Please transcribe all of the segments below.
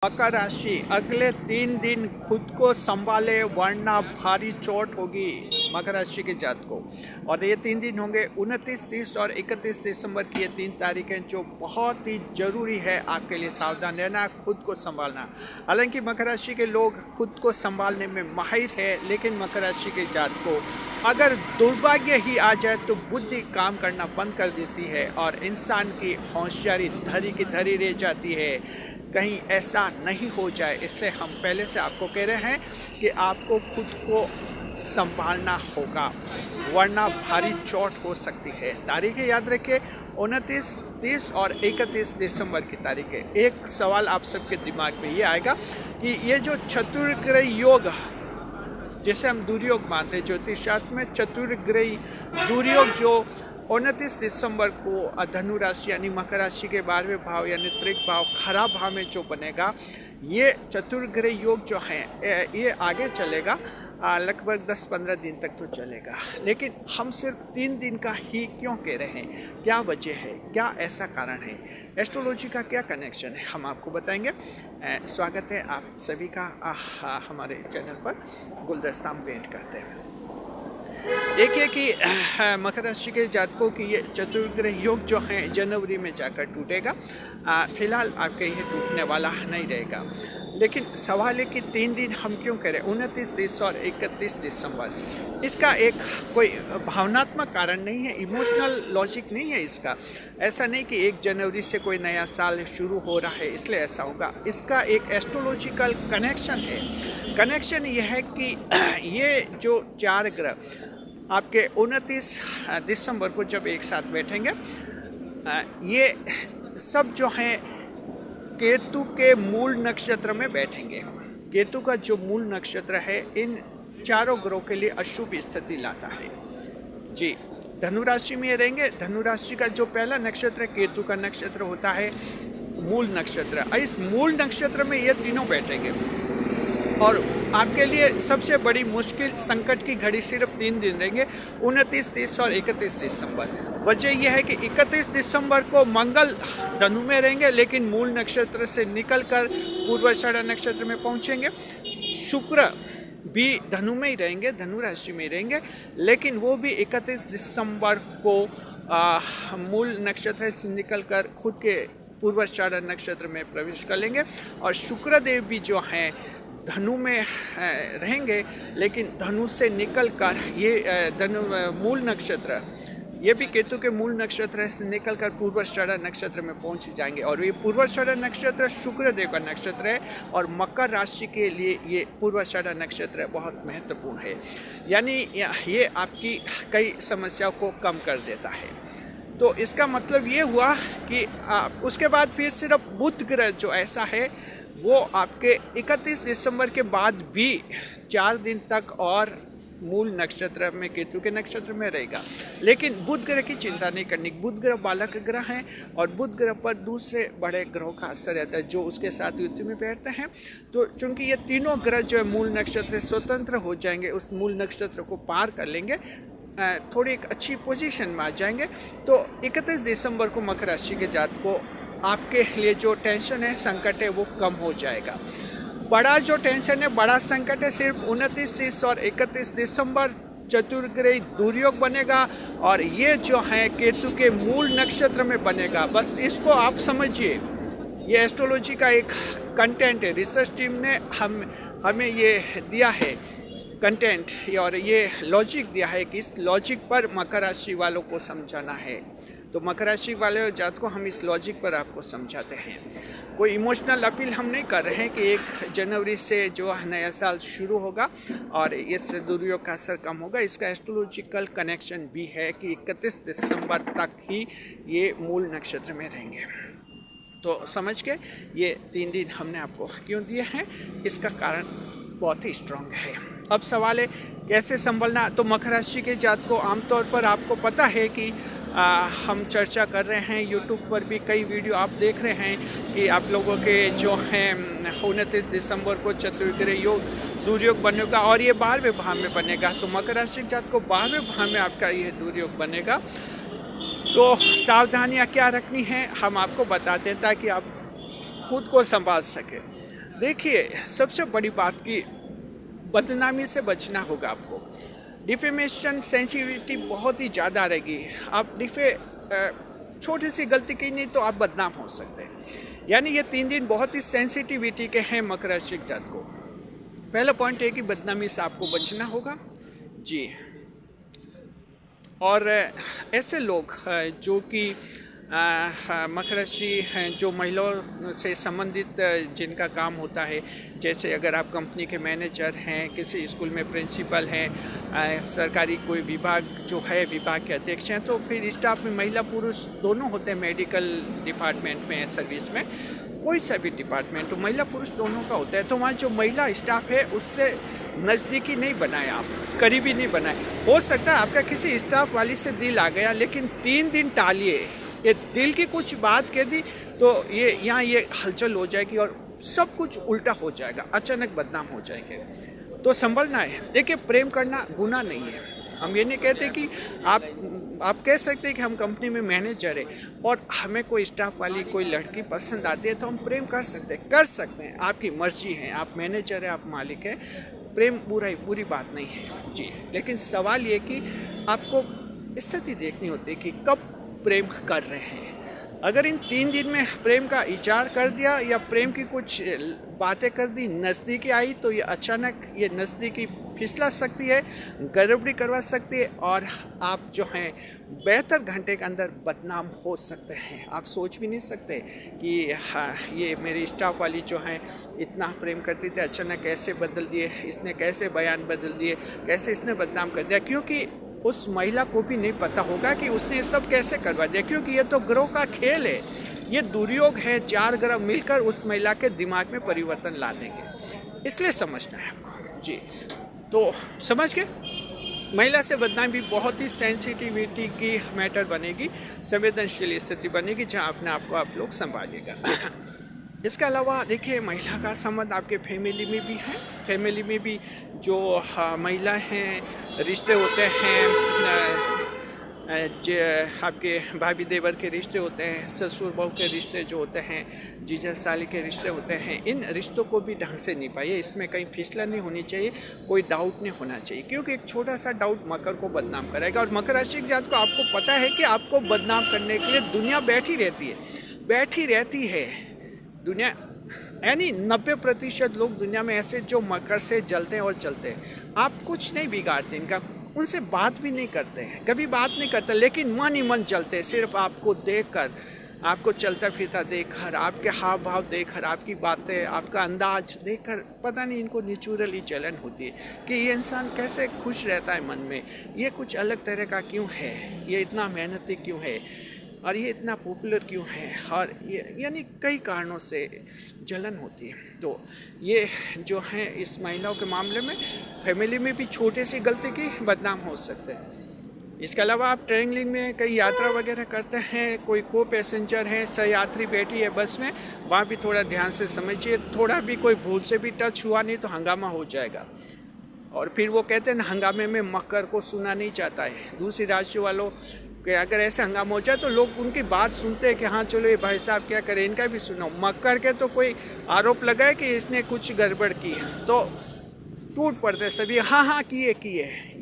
मकर राशि अगले 3 दिन खुद को संभाले वरना भारी चोट होगी मकर राशि के जात को। और ये 3 दिन होंगे 29, 30 और 31 दिसंबर की। ये 3 तारीखें जो बहुत ही ज़रूरी है आपके लिए सावधान रहना, खुद को संभालना। हालांकि मकर राशि के लोग खुद को संभालने में माहिर है, लेकिन मकर राशि के जात को अगर दुर्भाग्य ही आ जाए तो बुद्धि काम करना बंद कर देती है और इंसान की होशियारी धरी की धरी रह जाती है। कहीं ऐसा नहीं हो जाए, इसलिए हम पहले से आपको कह रहे हैं कि आपको खुद को संभालना होगा, वरना भारी चोट हो सकती है। तारीखें याद रखिए 29, 30 और 31 दिसंबर की तारीखें। एक सवाल आप सबके दिमाग में ये आएगा कि ये जो चतुर्ग्रह योग, जैसे हम दुर्योग मानते हैं ज्योतिष शास्त्र में, चतुर्ग्रही दुर्योग जो 29 दिसंबर को धनु राशि यानी मकर राशि के 12वें भाव यानी त्रिक भाव खराब भाव में जो बनेगा, ये चतुर्ग्रह योग जो है ये आगे चलेगा, लगभग 10-15 दिन तक तो चलेगा। लेकिन हम सिर्फ 3 दिन का ही क्यों कह रहे हैं? क्या वजह है, क्या ऐसा कारण है, एस्ट्रोलॉजी का क्या कनेक्शन है, हम आपको बताएंगे। स्वागत है आप सभी का हमारे चैनल पर गुलदस्ता में भेंट करते हैं। देखिए कि मकर राशि के जातकों की ये चतुर्ग्रह योग जो है जनवरी में जाकर टूटेगा। फिलहाल आपके ये टूटने वाला नहीं रहेगा। लेकिन सवाल है कि 3 दिन हम क्यों करें, 29, 30 और 31 दिसंबर। इसका एक कोई भावनात्मक कारण नहीं है, इमोशनल लॉजिक नहीं है इसका। ऐसा नहीं कि 1 जनवरी से कोई नया साल शुरू हो रहा है इसलिए ऐसा होगा। इसका एक एस्ट्रोलॉजिकल कनेक्शन है। कनेक्शन ये है कि ये जो 4 ग्रह आपके 29 दिसंबर को जब एक साथ बैठेंगे, ये सब जो हैं केतु के मूल नक्षत्र में बैठेंगे। केतु का जो मूल नक्षत्र है इन चारों ग्रहों के लिए अशुभ स्थिति लाता है जी। धनु राशि में रहेंगे। धनु राशि का जो पहला नक्षत्र केतु का नक्षत्र होता है मूल नक्षत्र। इस मूल नक्षत्र में ये तीनों बैठेंगे और आपके लिए सबसे बड़ी मुश्किल संकट की घड़ी सिर्फ 3 दिन रहेंगे, 29, 30 और 31 दिसंबर। वजह यह है कि 31 दिसंबर को मंगल धनु में रहेंगे, लेकिन मूल नक्षत्र से निकलकर पूर्वाषाढ़ा नक्षत्र में पहुंचेंगे। शुक्र भी धनु में ही रहेंगे, धनु राशि में ही रहेंगे, लेकिन वो भी 31 दिसंबर को मूल नक्षत्र से निकलकर खुद के पूर्वाषाढ़ा नक्षत्र में प्रवेश कर लेंगे। और शुक्रदेव भी जो हैं धनु में रहेंगे, लेकिन धनु से निकलकर ये धनु मूल नक्षत्र, ये भी केतु के मूल नक्षत्र से निकलकर पूर्वाषाढ़ा नक्षत्र में पहुंच जाएंगे। और ये पूर्वाषाढ़ा नक्षत्र शुक्रदेव का नक्षत्र है और मकर राशि के लिए ये पूर्वाषाढ़ा नक्षत्र बहुत महत्वपूर्ण है। यानी ये आपकी कई समस्याओं को कम कर देता है। तो इसका मतलब ये हुआ कि उसके बाद फिर सिर्फ बुध ग्रह जो ऐसा है वो आपके 31 दिसंबर के बाद भी 4 दिन तक और मूल नक्षत्र में केतु के नक्षत्र में रहेगा। लेकिन बुध ग्रह की चिंता नहीं करनी। बुध ग्रह बालक ग्रह हैं और बुध ग्रह पर दूसरे बड़े ग्रहों का असर रहता है जो उसके साथ युति में बैठते हैं। तो चूंकि ये तीनों ग्रह जो है मूल नक्षत्र से स्वतंत्र हो जाएंगे, उस मूल नक्षत्र को पार कर लेंगे, थोड़ी एक अच्छी पोजीशन में आ जाएंगे। तो 31 दिसंबर को मकर राशि के जात को आपके लिए जो टेंशन है, संकट है, वो कम हो जाएगा। बड़ा जो टेंशन है, बड़ा संकट है सिर्फ 29, 30 और 31 दिसंबर चतुर्ग्रही दुर्योग बनेगा और ये जो है केतु के मूल नक्षत्र में बनेगा। बस इसको आप समझिए, ये एस्ट्रोलॉजी का एक कंटेंट है। रिसर्च टीम ने हमें ये दिया है कंटेंट और ये लॉजिक दिया है कि इस लॉजिक पर मकर राशि वालों को समझाना है। तो मकर राशि वाले जात को हम इस लॉजिक पर आपको समझाते हैं। कोई इमोशनल अपील हम नहीं कर रहे हैं कि 1 जनवरी से जो नया साल शुरू होगा और इस दुर्योग का असर कम होगा। इसका एस्ट्रोलॉजिकल कनेक्शन भी है कि 31 दिसंबर तक ही ये मूल नक्षत्र में रहेंगे। तो समझ के ये 3 दिन हमने आपको क्यों दिए हैं, इसका कारण बहुत ही स्ट्रांग है। अब सवाल है कैसे संभलना। तो मकर राशि के जात को आमतौर पर आपको पता है कि हम चर्चा कर रहे हैं, यूट्यूब पर भी कई वीडियो आप देख रहे हैं कि आप लोगों के जो हैं 29 दिसंबर को चतुर्ग्रह योग दुर्योग बनेगा और ये 12वें भाव में बनेगा। तो मकर राशि के जात को 12वें भाव में आपका ये दुर्योग बनेगा। तो सावधानियां क्या रखनी है हम आपको बताते हैं ताकि आप खुद को संभाल सके। देखिए, सबसे बड़ी बात कि बदनामी से बचना होगा आपको। डिफेमेशन सेंसिटिविटी बहुत ही ज़्यादा रहेगी। आप छोटी सी गलती की नहीं तो आप बदनाम हो सकते हैं। यानी ये 3 दिन बहुत ही सेंसिटिविटी के हैं मकर राशि के जात को। पहला पॉइंट है कि बदनामी से आपको बचना होगा जी। और ऐसे लोग जो कि मकर राशि हैं, जो महिलाओं से संबंधित जिनका काम होता है, जैसे अगर आप कंपनी के मैनेजर हैं, किसी स्कूल में प्रिंसिपल हैं, सरकारी कोई विभाग जो है विभाग के अध्यक्ष हैं, तो फिर स्टाफ में महिला पुरुष दोनों होते हैं। मेडिकल डिपार्टमेंट में, सर्विस में, कोई सा भी डिपार्टमेंट, तो महिला पुरुष दोनों का होता है। तो वहाँ जो महिला स्टाफ है उससे नज़दीकी नहीं बनाए, आप करीबी नहीं बनाए। हो सकता है आपका किसी स्टाफ वाली से दिल आ गया, लेकिन 3 दिन टालिए। ये दिल की कुछ बात कह दी तो ये यहाँ ये हलचल हो जाएगी और सब कुछ उल्टा हो जाएगा, अचानक बदनाम हो जाएंगे। तो संभलना है। देखिए, प्रेम करना गुनाह नहीं है। हम ये नहीं कहते कि आप कह सकते हैं कि हम कंपनी में मैनेजर है और हमें कोई स्टाफ वाली कोई लड़की पसंद आती है तो हम प्रेम कर सकते हैं। आपकी मर्जी है, आप मैनेजर है, आप मालिक है। प्रेम बुरी बात नहीं है जी। लेकिन सवाल ये कि आपको स्थिति देखनी होती है कि कब प्रेम कर रहे हैं। अगर इन 3 दिन में प्रेम का इज़हार कर दिया या प्रेम की कुछ बातें कर दी, नज़दीकी आई, तो ये अचानक ये नज़दीकी फिसला सकती है, गड़बड़ी करवा सकती है और आप जो हैं बेहतर घंटे के अंदर बदनाम हो सकते हैं। आप सोच भी नहीं सकते कि हाँ, ये मेरी स्टाफ वाली जो हैं इतना प्रेम करती थी, अचानक कैसे बदल दिए, इसने कैसे बयान बदल दिए, कैसे इसने बदनाम कर दिया। क्योंकि उस महिला को भी नहीं पता होगा कि उसने ये सब कैसे करवा दिया, क्योंकि ये तो ग्रह का खेल है, ये दुर्योग है। 4 ग्रह मिलकर उस महिला के दिमाग में परिवर्तन ला देंगे, इसलिए समझना है आपको जी। तो समझ के महिला से बदनामी बहुत ही सेंसिटिविटी की मैटर बनेगी, संवेदनशील स्थिति बनेगी, जहाँ अपने आप को आप लोग संभालिएगा। इसके अलावा देखिए, महिला का संबंध आपके फैमिली में भी है। फैमिली में भी जो महिला हैं, रिश्ते होते हैं, जो आपके भाभी देवर के रिश्ते होते हैं, ससुर बहू के रिश्ते जो होते हैं, जीजा साली के रिश्ते होते हैं, इन रिश्तों को भी ढंग से निभाइए। इसमें कहीं फिसला नहीं होनी चाहिए, कोई डाउट नहीं होना चाहिए, क्योंकि एक छोटा सा डाउट मकर को बदनाम करेगा। और मकर राशि के जात को आपको पता है कि आपको बदनाम करने के लिए दुनिया बैठी रहती है दुनिया। यानी 90% लोग दुनिया में ऐसे जो मकर से जलते हैं और चलते हैं। आप कुछ नहीं बिगाड़ते इनका, उनसे बात भी नहीं करते हैं, कभी बात नहीं करते, लेकिन मन ही मन चलते हैं। सिर्फ आपको देखकर, आपको चलता फिरता देखकर, आपके हाव भाव देखकर, आपकी बातें, आपका अंदाज देखकर, पता नहीं इनको नेचुरली जलन होती है कि ये इंसान कैसे खुश रहता है मन में, ये कुछ अलग तरह का क्यों है, ये इतना मेहनती क्यों है, और ये इतना पॉपुलर क्यों है, और ये यानी कई कारणों से जलन होती है। तो ये जो है इस महिलाओं के मामले में फैमिली में भी छोटी सी गलती की बदनाम हो सकते हैं। इसके अलावा आप ट्रेवलिंग में कई यात्रा वगैरह करते हैं, कोई को पैसेंजर है, सहयात्री बैठी है बस में, वहाँ भी थोड़ा ध्यान से समझिए। थोड़ा भी कोई भूल से भी टच हुआ नहीं तो हंगामा हो जाएगा। और फिर वो कहते हैं ना, हंगामे में मकर को सुना नहीं चाहता है। दूसरी राशि वालों कि अगर ऐसे हंगामा हो जाए तो लोग उनकी बात सुनते हैं कि हाँ चलो ये भाई साहब क्या करें, इनका भी सुनो। मकर के तो कोई आरोप लगाए कि इसने कुछ गड़बड़ की तो टूट पड़ते सभी, हाँ किए।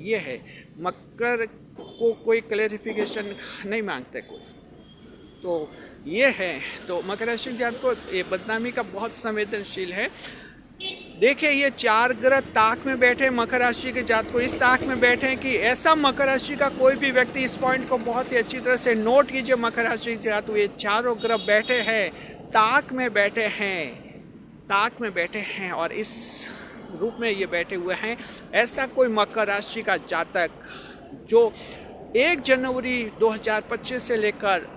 ये है, मकर को कोई क्लैरिफिकेशन नहीं मांगते कोई, तो ये है। तो मकर राशि जात को ये बदनामी का बहुत संवेदनशील है। देखिए, ये 4 ग्रह ताक में बैठे मकर राशि के जात को, इस ताक में बैठे हैं कि ऐसा मकर राशि का कोई भी व्यक्ति, इस पॉइंट को बहुत ही अच्छी तरह से नोट कीजिए, मकर राशि के जात को ये 4 ग्रह बैठे हैं, ताक में बैठे हैं और इस रूप में ये बैठे हुए हैं। ऐसा कोई मकर राशि का जातक जो 1 जनवरी 2025 से लेकर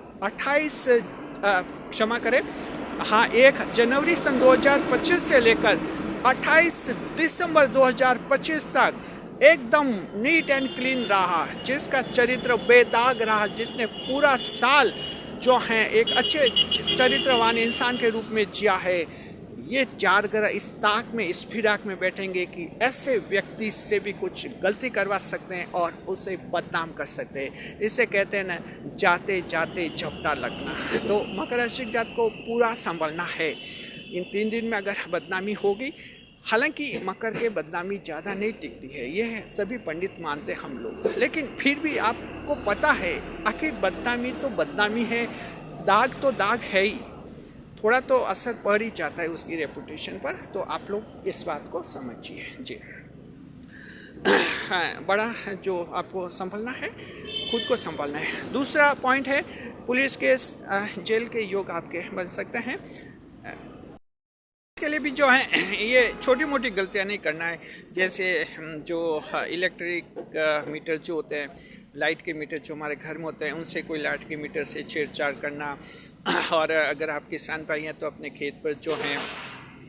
1 जनवरी सन 2025 से लेकर 28 दिसंबर 2025 तक एकदम नीट एंड क्लीन रहा, जिसका चरित्र बेदाग रहा, जिसने पूरा साल जो है एक अच्छे चरित्रवान इंसान के रूप में जिया है। ये 4 ग्रह इस ताक में, इस फिराक में बैठेंगे कि ऐसे व्यक्ति से भी कुछ गलती करवा सकते हैं और उसे बदनाम कर सकते हैं। इसे कहते हैं ना, जाते जाते झपटा लगना। तो मकर राशि के जात को पूरा संभलना है। इन 3 दिन में अगर बदनामी होगी, हालांकि मकर के बदनामी ज़्यादा नहीं टिकती है, ये सभी पंडित मानते हम लोग, लेकिन फिर भी आपको पता है आखिर बदनामी तो बदनामी है, दाग तो दाग है ही, थोड़ा तो असर पड़ ही जाता है उसकी रेपुटेशन पर। तो आप लोग इस बात को समझिए जी। हाँ, बड़ा जो आपको संभलना है, खुद को संभालना है। दूसरा पॉइंट है पुलिस केस, जेल के योग आपके बन सकते हैं। के लिए भी जो है ये छोटी मोटी गलतियां नहीं करना है, जैसे जो इलेक्ट्रिक मीटर जो होते हैं, लाइट के मीटर जो हमारे घर में होते हैं, उनसे कोई लाइट के मीटर से छेड़छाड़ करना, और अगर आप किसान भाई हैं तो अपने खेत पर जो है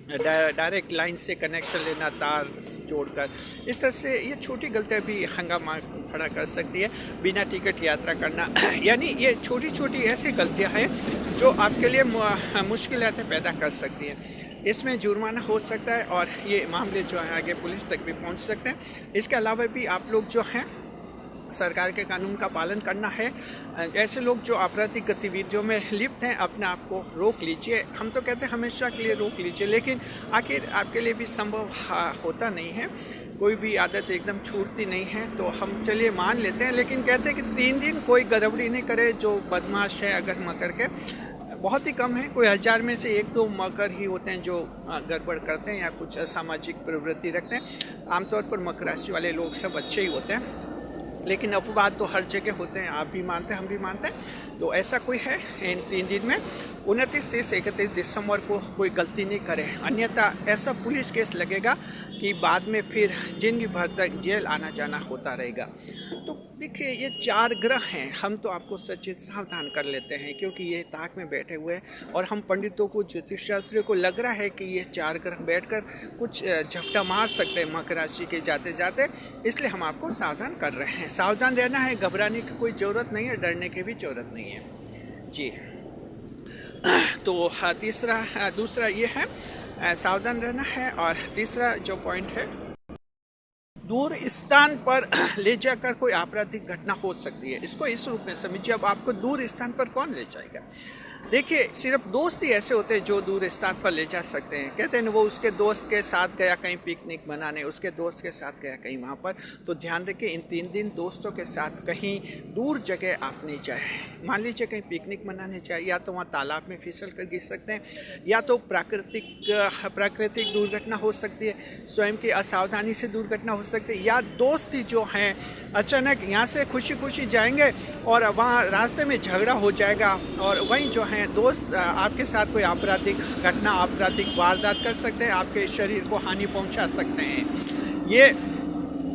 डायरेक्ट लाइन से कनेक्शन लेना तार जोड़कर, इस तरह से ये छोटी गलतियाँ भी हंगामा खड़ा कर सकती है। बिना टिकट यात्रा करना यानी ये छोटी छोटी ऐसी गलतियाँ हैं जो आपके लिए मुश्किलातें पैदा कर सकती हैं। इसमें जुर्माना हो सकता है और ये मामले जो है आगे पुलिस तक भी पहुंच सकते हैं। इसके अलावा भी आप लोग जो हैं सरकार के कानून का पालन करना है। ऐसे लोग जो आपराधिक गतिविधियों में लिप्त हैं, अपने आप को रोक लीजिए। हम तो कहते हैं हमेशा के लिए रोक लीजिए, लेकिन आखिर आपके लिए भी संभव होता नहीं है, कोई भी आदत एकदम छूटती नहीं है। तो हम चलिए मान लेते हैं, लेकिन कहते हैं कि 3 दिन कोई गड़बड़ी नहीं करे। जो बदमाश है अगर मकर के बहुत ही कम है, कोई 1000 में से 1-2 मकर ही होते हैं जो गड़बड़ करते हैं या कुछ असामाजिक प्रवृत्ति रखते हैं। आमतौर पर मकर राशि वाले लोग सब अच्छे ही होते हैं, लेकिन अपवाद तो हर जगह होते हैं, आप भी मानते हैं, हम भी मानते हैं। तो ऐसा कोई है इन 3 दिन में 29, 30, 31 दिसंबर को कोई गलती नहीं करे, अन्यथा ऐसा पुलिस केस लगेगा कि बाद में फिर जिंदगी भर तक जेल आना जाना होता रहेगा। तो देखिए ये 4 ग्रह हैं, हम तो आपको सचेत सावधान कर लेते हैं क्योंकि ये ताक में बैठे हुए हैं और हम पंडितों को, ज्योतिष शास्त्रियों को लग रहा है कि ये 4 ग्रह बैठकर कुछ झपटा मार सकते हैं मकर राशि के जाते जाते, इसलिए हम आपको सावधान कर रहे हैं। सावधान रहना है, घबराने की कोई ज़रूरत नहीं है, डरने की भी ज़रूरत नहीं है जी। तो दूसरा ये है सावधान रहना है, और तीसरा जो पॉइंट है, दूर स्थान पर ले जाकर कोई आपराधिक घटना हो सकती है। इसको इस रूप में समझिए, अब आपको दूर स्थान पर कौन ले जाएगा? देखिए सिर्फ दोस्त ही ऐसे होते हैं जो दूर स्थान पर ले जा सकते हैं। कहते हैं वो उसके दोस्त के साथ गया कहीं पिकनिक मनाने, उसके दोस्त के साथ गया कहीं वहाँ पर। तो ध्यान रखिए इन 3 दिन दोस्तों के साथ कहीं दूर जगह आप नहीं जाए। मान लीजिए कहीं पिकनिक मनाने जाए, या तो वहाँ तालाब में फिसल कर गिर सकते हैं, या तो प्राकृतिक दुर्घटना हो सकती है, स्वयं की असावधानी से दुर्घटना हो सकती है, या दोस्त ही जो हैं अचानक यहाँ से खुशी खुशी जाएंगे और वहाँ रास्ते में झगड़ा हो जाएगा, और वहीं जो है दोस्त आपके साथ कोई आपराधिक घटना, आपराधिक वारदात कर सकते हैं, आपके शरीर को हानि पहुंचा सकते हैं। ये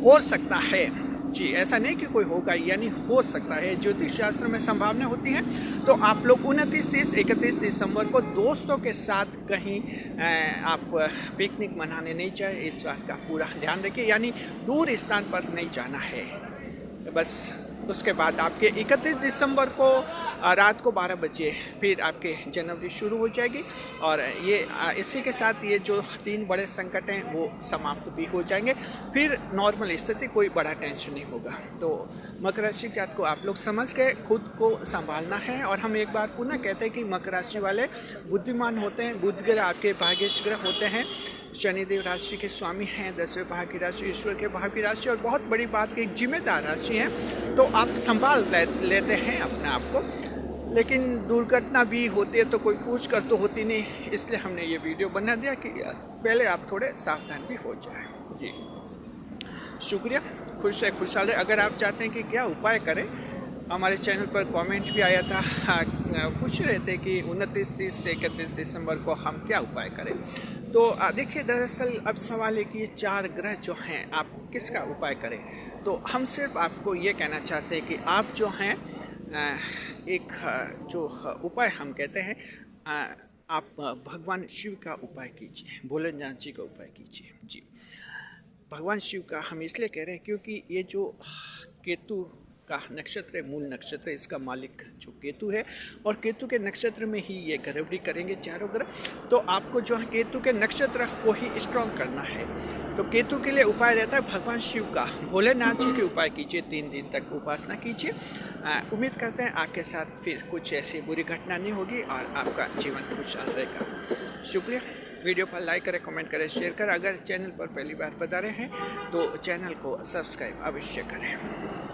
हो सकता है जी, ऐसा नहीं कि कोई होगा, यानी हो सकता है। ज्योतिष शास्त्र में संभावना होती है। तो आप लोग 29, 30, 31 दिसंबर को दोस्तों के साथ कहीं आप पिकनिक मनाने नहीं जाए, इस बात का पूरा ध्यान रखिए, यानी दूर स्थान पर नहीं जाना है बस। उसके बाद आपके 31 दिसंबर को रात को 12 बजे फिर आपके जनवरी शुरू हो जाएगी, और ये इसी के साथ ये जो 3 बड़े संकट हैं वो समाप्त भी हो जाएंगे। फिर नॉर्मल स्थिति, कोई बड़ा टेंशन नहीं होगा। तो मकर राशि जात को आप लोग समझ के खुद को संभालना है। और हम एक बार पुनः कहते हैं कि मकर राशि वाले बुद्धिमान होते हैं। बुध ग्रह आपके भाग्येश ग्रह होते हैं, शनिदेव राशि के स्वामी हैं, 10वें भाव की राशि ईश्वर के भाव की राशि, और बहुत बड़ी बात की एक जिम्मेदार राशि है। तो आप संभाल लेते हैं अपने आप को, लेकिन दुर्घटना भी होती है तो कोई पूछ कर तो होती नहीं, इसलिए हमने ये वीडियो बना दिया कि पहले आप थोड़े सावधान भी हो जाए जी। शुक्रिया, खुश है खुशहाल है। अगर आप चाहते हैं कि क्या उपाय करें, हमारे चैनल पर कमेंट भी आया था, पूछ रहे थे कि 29, 30, 31 दिसंबर को हम क्या उपाय करें। तो देखिए दरअसल अब सवाल है कि ये 4 ग्रह जो हैं आप किसका उपाय करें। तो हम सिर्फ आपको ये कहना चाहते हैं कि आप जो हैं एक जो उपाय हम कहते हैं, आप भगवान शिव का उपाय कीजिए, भोलेनाथ जी का उपाय कीजिए जी। भगवान शिव का हम इसलिए कह रहे हैं क्योंकि ये जो केतु का नक्षत्र है, मूल नक्षत्र, इसका मालिक जो केतु है, और केतु के नक्षत्र में ही ये गड़बड़ी करेंगे चारों ग्रह। तो आपको जो है केतु के नक्षत्र को ही स्ट्रॉन्ग करना है। तो केतु के लिए उपाय रहता है भगवान शिव का, भोलेनाथ जी के उपाय कीजिए, 3 दिन तक उपासना कीजिए। उम्मीद करते हैं आपके साथ फिर कुछ ऐसी बुरी घटना नहीं होगी और आपका जीवन खुशहाल रहेगा। शुक्रिया। वीडियो पर लाइक करें, कमेंट करें, शेयर करें। अगर चैनल पर पहली बार बता रहे हैं तो चैनल को सब्सक्राइब अवश्य करें।